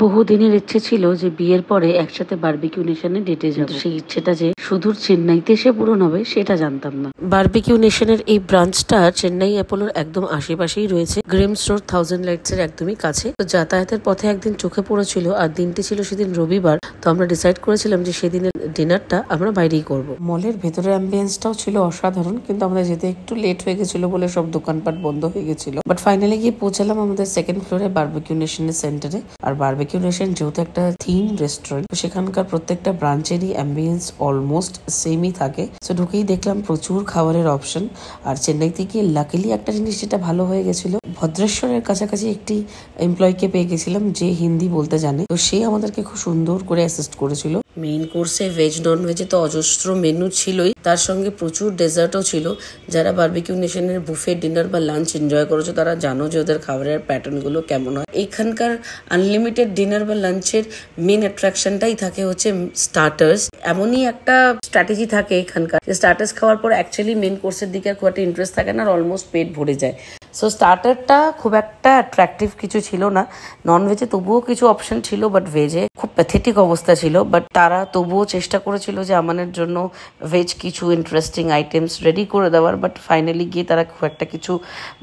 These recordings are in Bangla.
বহুদিনের ইচ্ছে ছিল যে বিয়ের পরে একসাথে বারবিকিউ নেশনে ডেটে যাব। সেই ইচ্ছেটা যে সুদূর চেন্নাইতে এসে পূরণ হবে সেটা জানতাম না। বারবিকিউ নেশনের এই ব্রাঞ্চটা চেন্নাই অ্যাপোলোর একদম আশেপাশেই রয়েছে, গ্রেমস রোড 1000 লাইটস এর একদমই কাছে। তো যাতায়াতের পথে একদিন চোখে পড়েছিল, আর দিনটি ছিল সেদিন রবিবার। তো আমরা ডিসাইড করেছিলাম যে সেদিনের ডিনারটা আমরা বাইরেই করব। মলের ভেতরের অ্যাম্বিয়েন্সটাও ছিল অসাধারণ, কিন্তু আমাদের যেতে একটু লেট হয়ে গেছিল বলে সব দোকানপাট বন্ধ হয়ে গেছিল। বাট ফাইনালি গিয়ে পৌঁছালাম আমাদের সেকেন্ড ফ্লোরে বারবিকিউ নেশনের সেন্টারে। আর বারবিকিউ নেশন যেহেতু একটা থিম রেস্টুরেন্ট, সেখানকার প্রত্যেকটা ব্রাঞ্চেরই অ্যাম্বিয়েন্স অলমোস্ট সেমই থাকে। তো ঢুকেই দেখলাম প্রচুর খাবারের অপশন। আর চেন্নাইতে গিয়ে লাকিলি একটা জিনিস যেটা ভালো হয়ে গেছিল, ভদ্রেশ্বরের কাছাকাছি একটি এমপ্লয়কে পেয়ে গেছিলাম যে হিন্দি বলতে জানে। তো সে আমাদেরকে খুব সুন্দর করে অ্যাসিস্ট করেছিল। মেইন কোর্সে ভেজ নন ভেজে তো অজস্র মেনু ছিলই, তার সঙ্গে প্রচুর ডেজার্টও ছিল। যারা বারবিকিউ নেশনের বুফে ডিনার বা লাঞ্চ এনজয় করেছো তারা জানো যে ওদের খাবারের প্যাটার্ন গুলো কেমন হয়। এখানকার আনলিমিটেড ডিনার বা লাঞ্চের মেন অ্যাট্রাকশনটাই থাকে হচ্ছে স্টার্টার্স। এমনই একটা স্ট্র্যাটেজি থাকে এখানকার, স্টার্টার্স খাওয়ার পর অ্যাকচুয়ালি মেন কোর্সের দিকে খুব একটা ইন্টারেস্ট থাকে না, আর অলমোস্ট পেট ভরে যায়। সো স্টার্টারটা খুব একটা অ্যাট্রাকটিভ কিছু ছিল না। নন ভেজে তবুও কিছু অপশন ছিল, বাট ভেজে খুব প্যাথেটিক অবস্থা ছিল। বাট তারা তবুও চেষ্টা করেছিল যে আমাদের জন্য ভেজ কিছু ইন্টারেস্টিং আইটেমস রেডি করে দেওয়ার, বাট ফাইনালি গিয়ে তারা খুব একটা কিছু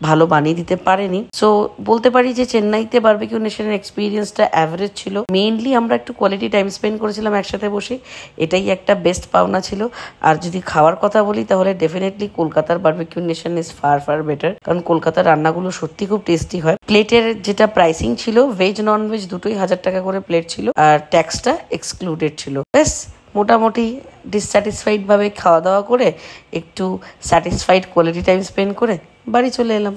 ভালো বানিয়ে দিতে পারেনি। সো বলতে পারি যে চেন্নাইতে বারবিকিউ নেশনের এক্সপিরিয়েন্সটা অ্যাভারেজ ছিল। মেইনলি আমরা একটু কোয়ালিটি টাইম স্পেন্ড করেছিলাম একসাথে বসে, এটাই একটা বেস্ট পাওনা ছিল। আর যদি খাওয়ার কথা বলি তাহলে ডেফিনেটলি কলকাতার barbecue nation is far far better, কারণ কলকাতার রান্নাগুলো সত্যি খুব টেস্টি হয়। প্লেটের যেটা প্রাইসিং ছিল, ভেজ নন ভেজ দুটোই 1000 টাকা করে প্লেট ছিল, আর ট্যাক্সটা এক্সক্লুডেড ছিল। বেশ মোটামুটি ডিসস্যাটিসফাইড ভাবে খাওয়া দাওয়া করে, একটু স্যাটিসফাইড কোয়ালিটি টাইম স্পেন্ড করে বাড়ি চলে এলাম।